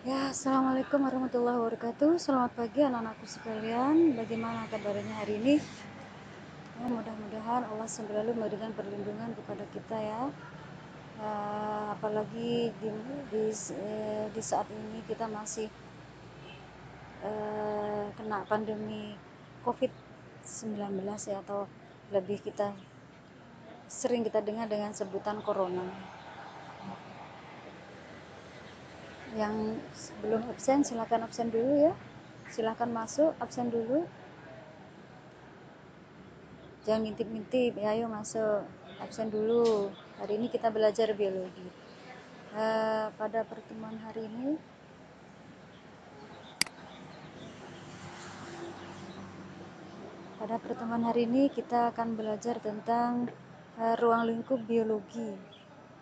Ya, assalamualaikum warahmatullahi wabarakatuh. Selamat pagi anak-anakku sekalian. Bagaimana kabarnya hari ini? Ya, mudah-mudahan Allah selalu memberikan perlindungan kepada kita ya. Apalagi di saat ini kita masih kena pandemi COVID-19 ya, atau lebih sering kita dengar dengan sebutan corona. Yang belum absen silakan absen dulu ya. Silakan masuk, absen dulu. Jangan ngintip-ngintip, ya, ayo masuk, absen dulu. Hari ini kita belajar biologi. Pada pertemuan hari ini, kita akan belajar tentang ruang lingkup biologi.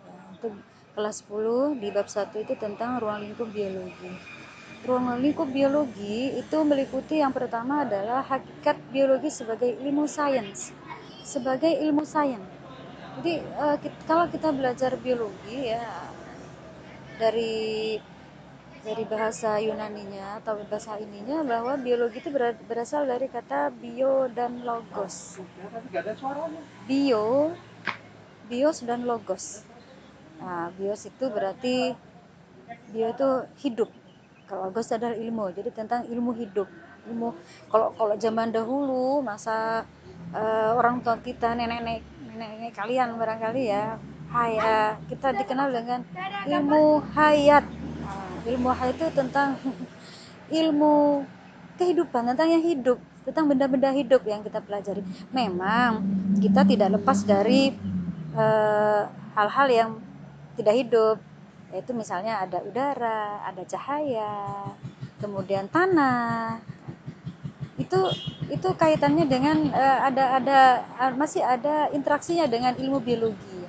Ya, untuk kelas 10 di bab 1 itu tentang ruang lingkup biologi. Ruang lingkup biologi itu meliputi yang pertama adalah hakikat biologi sebagai ilmu sains. Jadi kalau kita belajar biologi ya, dari bahasa Yunaninya atau bahasa ininya, bahwa biologi itu berasal dari kata bio dan logos. Bio, bios dan logos. Nah, bios itu berarti bio itu hidup. Kalau logos adalah ilmu, jadi tentang ilmu hidup. Kalau zaman dahulu, masa orang tua kita, nenek kalian barangkali ya, kita dikenal dengan ilmu hayat. Ilmu hayat itu tentang ilmu kehidupan, tentang yang hidup, tentang benda-benda hidup yang kita pelajari. Memang kita tidak lepas dari hal-hal yang tidak hidup, yaitu misalnya ada udara, ada cahaya, kemudian tanah. Itu kaitannya dengan masih ada interaksinya dengan ilmu biologi.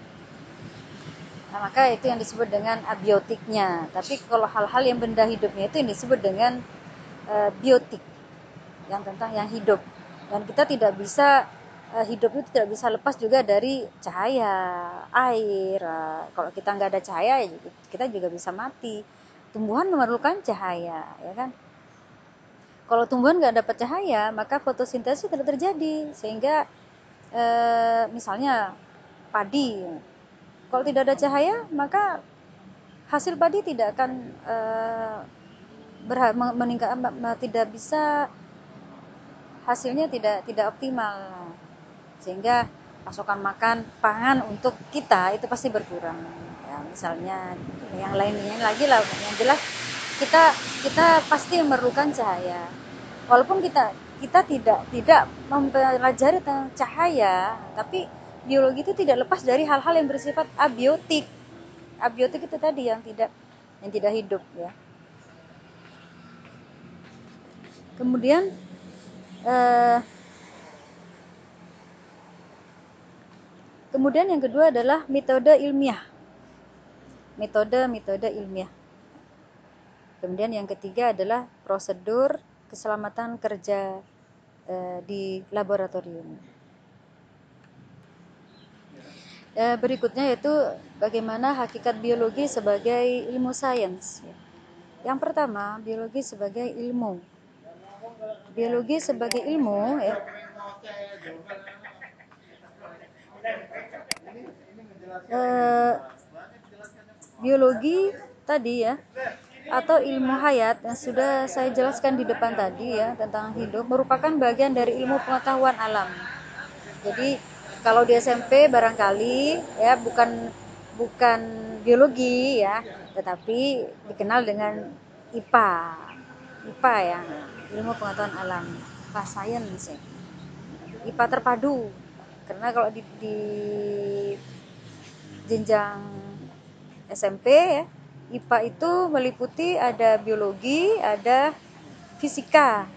Nah, maka itu yang disebut dengan abiotiknya. Tapi kalau hal-hal yang benda hidupnya itu yang disebut dengan biotik, yang tentang yang hidup. Dan kita tidak bisa hidup itu tidak bisa lepas juga dari cahaya, air. Kalau kita nggak ada cahaya, kita juga bisa mati. Tumbuhan memerlukan cahaya, ya kan? Kalau tumbuhan nggak dapat cahaya, maka fotosintesis tidak terjadi, sehingga misalnya padi, kalau tidak ada cahaya, maka hasil padi tidak akan meningkat, tidak bisa, hasilnya tidak optimal, sehingga pasokan pangan untuk kita itu pasti berkurang. Ya, misalnya yang lainnya lagi lah, yang jelas kita pasti memerlukan cahaya. Walaupun kita tidak mempelajari tentang cahaya, tapi biologi itu tidak lepas dari hal-hal yang bersifat abiotik. Abiotik itu tadi yang tidak hidup ya. Kemudian yang kedua adalah metode ilmiah. Metode ilmiah. Kemudian yang ketiga adalah prosedur keselamatan kerja di laboratorium. Berikutnya yaitu bagaimana hakikat biologi sebagai ilmu sains. Yang pertama, biologi sebagai ilmu. Biologi sebagai ilmu ya. Biologi tadi ya, atau ilmu hayat yang sudah saya jelaskan di depan tadi ya, tentang hidup, merupakan bagian dari ilmu pengetahuan alam. Jadi kalau di SMP barangkali ya bukan biologi ya, tetapi dikenal dengan IPA. IPA ya, ilmu pengetahuan alam, IPA science ya. IPA terpadu. Karena kalau di jenjang SMP ya, IPA itu meliputi ada biologi, ada fisika.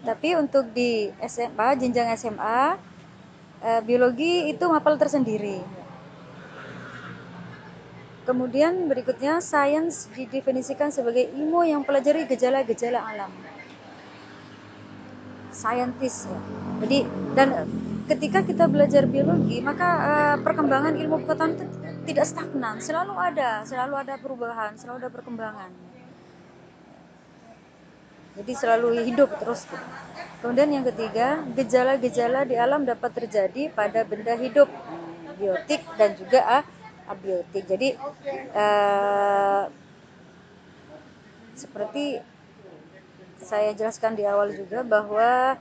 Tapi untuk di SMA, jenjang SMA, biologi itu mapel tersendiri. Kemudian berikutnya, sains didefinisikan sebagai ilmu yang pelajari gejala-gejala alam. Saintis ya. Jadi, dan ketika kita belajar biologi, maka perkembangan ilmu pengetahuan itu tidak stagnan, selalu ada perubahan, selalu ada perkembangan. Jadi selalu hidup terus. Kemudian yang ketiga, gejala-gejala di alam dapat terjadi pada benda hidup, biotik dan juga abiotik. Jadi seperti saya jelaskan di awal juga bahwa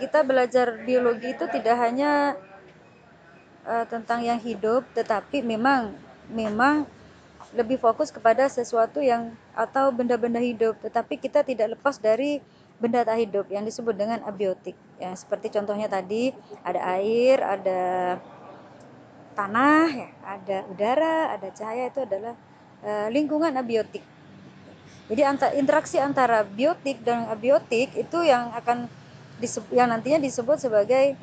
kita belajar biologi itu tidak hanya tentang yang hidup, tetapi memang lebih fokus kepada sesuatu yang atau benda-benda hidup, tetapi kita tidak lepas dari benda tak hidup yang disebut dengan abiotik. Ya, seperti contohnya tadi ada air, ada tanah, ya, ada udara, ada cahaya, itu adalah lingkungan abiotik. Jadi interaksi antara biotik dan abiotik itu yang akan yang nantinya disebut sebagai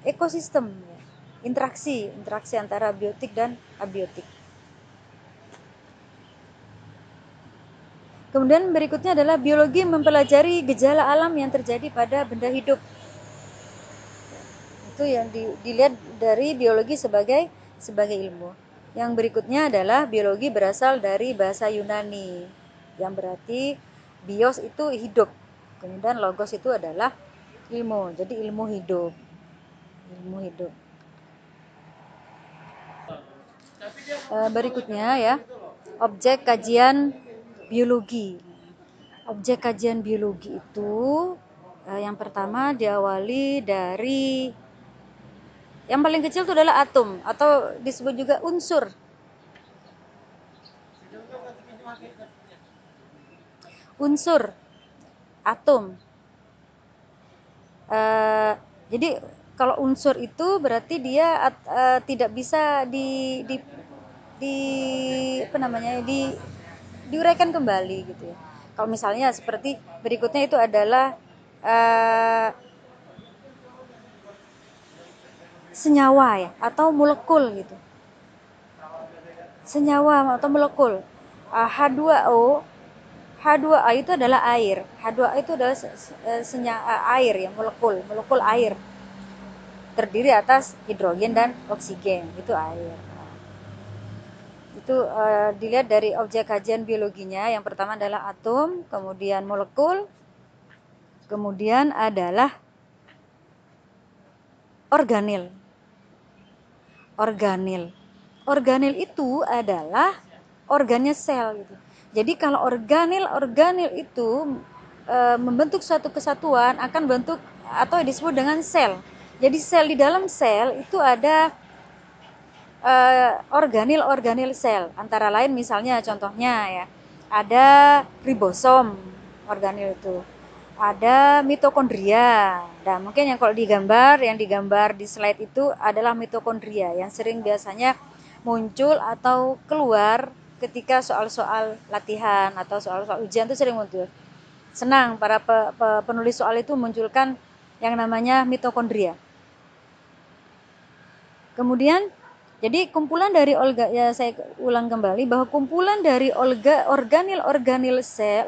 ekosistem, ya. interaksi antara biotik dan abiotik. Kemudian berikutnya adalah biologi mempelajari gejala alam yang terjadi pada benda hidup. Itu yang dilihat dari biologi sebagai ilmu. Yang berikutnya adalah biologi berasal dari bahasa Yunani, yang berarti bios itu hidup. Kemudian logos itu adalah ilmu. Jadi ilmu hidup. Berikutnya ya, objek kajian biologi. Objek kajian biologi itu yang pertama diawali dari yang paling kecil itu adalah atom atau disebut juga unsur. Unsur atom. Jadi kalau unsur itu berarti dia tidak bisa diuraikan kembali gitu ya. Kalau misalnya seperti berikutnya itu adalah senyawa ya atau molekul gitu. Senyawa atau molekul. H2O itu adalah air. H2O itu adalah air ya, molekul air. Terdiri atas hidrogen dan oksigen, itu air. Itu dilihat dari objek kajian biologinya. Yang pertama adalah atom, kemudian molekul, kemudian adalah organel. Organel itu adalah organnya sel gitu. Jadi kalau organel itu membentuk suatu kesatuan akan bentuk atau disebut dengan sel. Jadi sel di dalam sel itu ada organel sel. Antara lain misalnya contohnya ya, ada ribosom organel itu. Ada mitokondria. Nah, mungkin yang kalau yang digambar di slide itu adalah mitokondria yang sering biasanya muncul atau keluar ketika soal-soal latihan atau soal-soal ujian itu sering muncul. Senang para penulis soal itu munculkan yang namanya mitokondria. Kemudian jadi kumpulan dari saya ulang kembali bahwa kumpulan dari organil sel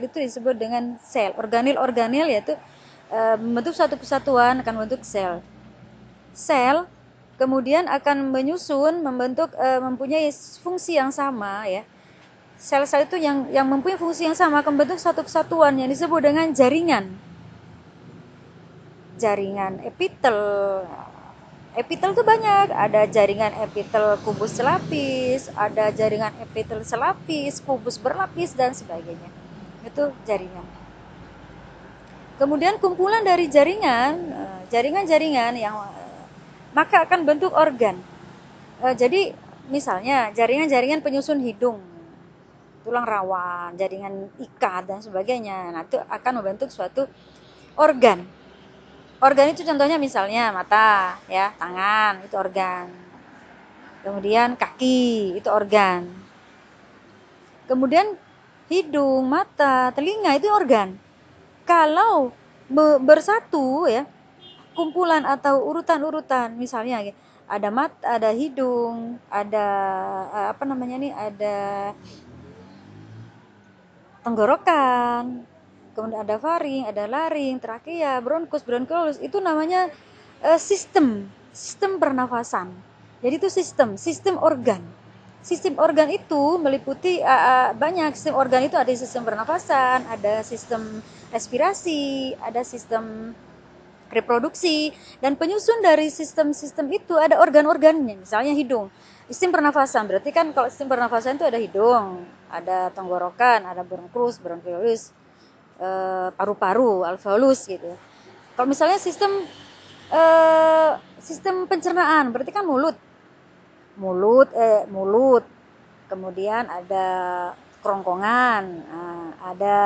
itu disebut dengan sel. Organil yaitu membentuk suatu kesatuan akan membentuk sel. Sel kemudian akan menyusun mempunyai fungsi yang sama ya. Sel-sel itu yang mempunyai fungsi yang sama akan membentuk satu kesatuan yang disebut dengan jaringan. Jaringan epitel. Epitel itu banyak, ada jaringan epitel kubus selapis, ada jaringan epitel selapis, kubus berlapis dan sebagainya. Itu jaringan. Kemudian kumpulan dari jaringan-jaringan yang maka akan bentuk organ. Jadi misalnya jaringan-jaringan penyusun hidung, tulang rawan, jaringan ikat dan sebagainya. Nah, itu akan membentuk suatu organ. Organ itu contohnya misalnya mata, ya, tangan itu organ. Kemudian kaki itu organ. Kemudian hidung, mata, telinga itu organ. Kalau bersatu ya, kumpulan atau urutan-urutan misalnya ada mata, ada hidung, ada ada tenggorokan, kemudian ada faring, ada laring, trakea, bronkus, itu namanya sistem pernafasan. Jadi itu sistem organ. sistem organ itu meliputi banyak sistem organ. Itu ada sistem pernafasan, ada sistem respirasi, ada sistem reproduksi, dan penyusun dari sistem-sistem itu ada organ-organnya. Misalnya hidung, sistem pernafasan berarti kan kalau sistem pernafasan itu ada hidung, ada tenggorokan, ada bronchus, paru-paru, alveolus gitu. Kalau misalnya sistem pencernaan berarti kan mulut, kemudian ada kerongkongan, ada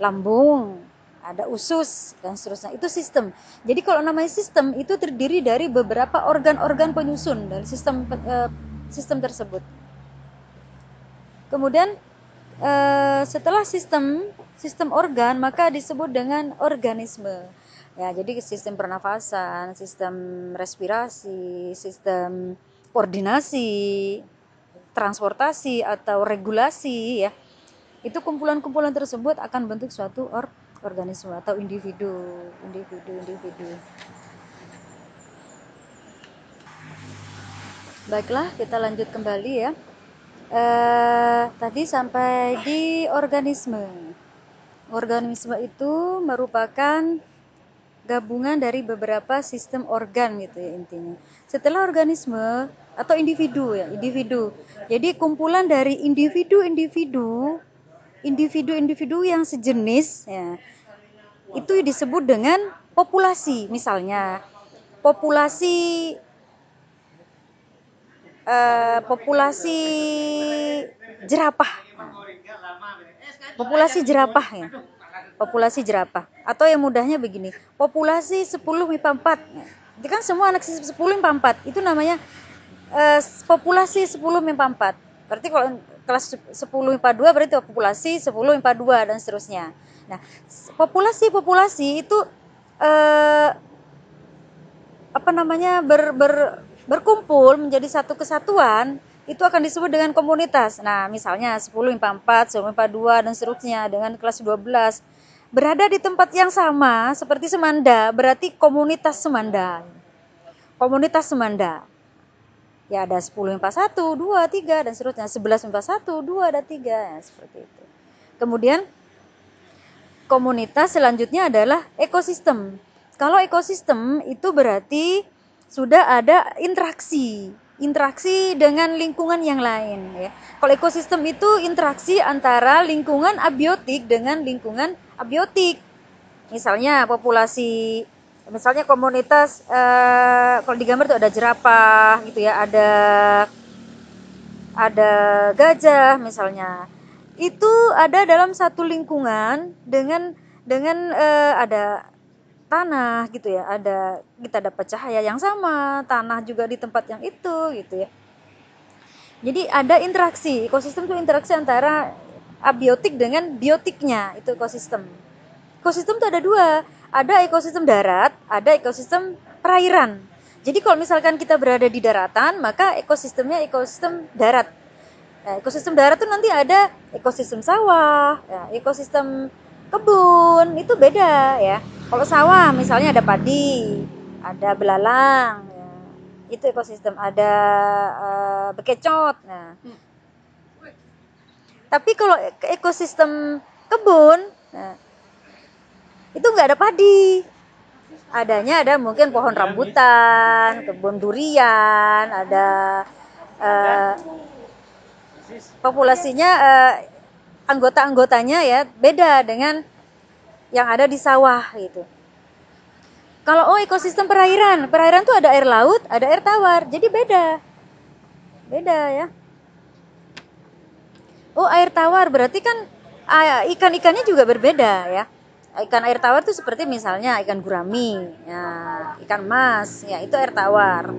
lambung, ada usus, dan seterusnya. Itu sistem. Jadi kalau namanya sistem itu terdiri dari beberapa organ-organ penyusun dari sistem tersebut. Kemudian setelah sistem organ, maka disebut dengan organisme. Ya, jadi sistem pernafasan, sistem respirasi, sistem koordinasi, transportasi atau regulasi, ya. Itu kumpulan-kumpulan tersebut akan bentuk suatu organisme atau individu. Baiklah, kita lanjut kembali ya. Tadi sampai di organisme. Organisme itu merupakan gabungan dari beberapa sistem organ gitu ya intinya. Setelah organisme atau individu. Jadi kumpulan dari individu yang sejenis ya. Itu disebut dengan populasi. Misalnya populasi jerapah. Populasi jerapah. Atau yang mudahnya begini, populasi 10 MIPA 4. Itu kan semua anak 10 MIPA 4. Itu namanya populasi 10 MIPA 4. Berarti kalau kelas 10 MIPA 2 berarti populasi 10 MIPA 2 dan seterusnya. Nah, populasi itu berkumpul menjadi satu kesatuan, itu akan disebut dengan komunitas. Nah, misalnya 10 MIPA 4, 10 MIPA 2 dan seterusnya dengan kelas 12 berada di tempat yang sama seperti Semanda, berarti komunitas Semanda. Ya, ada 10 MIPA 1, 2, 3 dan seterusnya, 11 MIPA 1, 2 dan 3, ya, seperti itu. Kemudian komunitas selanjutnya adalah ekosistem. Kalau ekosistem itu berarti sudah ada interaksi dengan lingkungan yang lain ya. Kalau ekosistem itu interaksi antara lingkungan abiotik dengan lingkungan abiotik. Misalnya komunitas kalau di gambar itu ada jerapah gitu ya, ada gajah misalnya. Itu ada dalam satu lingkungan dengan ada tanah gitu ya, kita dapat cahaya yang sama, tanah juga di tempat yang itu gitu ya. Jadi ada interaksi, ekosistem itu interaksi antara abiotik dengan biotiknya, itu ekosistem. Ekosistem itu ada dua, ada ekosistem darat, ada ekosistem perairan. Jadi kalau misalkan kita berada di daratan, maka ekosistemnya ekosistem darat. Nah, ekosistem darat itu nanti ada ekosistem sawah, ya, ekosistem kebun, itu beda ya. Kalau sawah misalnya ada padi, ada belalang, ya, itu ekosistem, ada bekecot. Nah, tapi kalau ekosistem kebun, nah, itu nggak ada padi. Ada mungkin pohon rambutan, kebun durian, ada populasinya anggota-anggotanya ya beda dengan yang ada di sawah gitu. Kalau ekosistem perairan tuh ada air laut, ada air tawar, jadi beda ya. Air tawar berarti kan ikan-ikannya juga berbeda ya. Ikan air tawar itu seperti misalnya ikan gurami, ya, ikan mas, ya itu air tawar.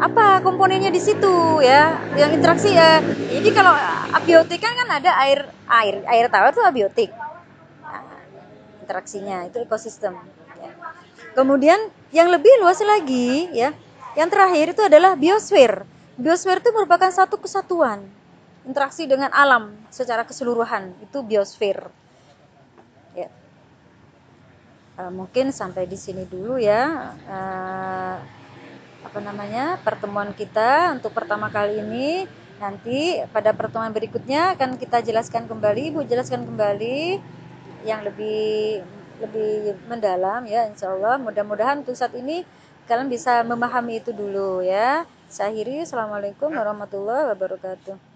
Apa komponennya di situ ya? Yang interaksi ya. Jadi kalau abiotik kan ada air tawar itu abiotik. Nah, interaksinya itu ekosistem. Ya. Kemudian yang lebih luas lagi ya, yang terakhir itu adalah biosfer. Biosfer itu merupakan satu kesatuan, interaksi dengan alam secara keseluruhan, itu biosfer. Ya. Mungkin sampai di sini dulu ya pertemuan kita untuk pertama kali ini. Nanti pada pertemuan berikutnya akan kita jelaskan kembali, Ibu jelaskan kembali yang lebih mendalam ya, insya Allah. Mudah-mudahan untuk saat ini kalian bisa memahami itu dulu ya. Saya akhiri, Assalamualaikum warahmatullahi wabarakatuh.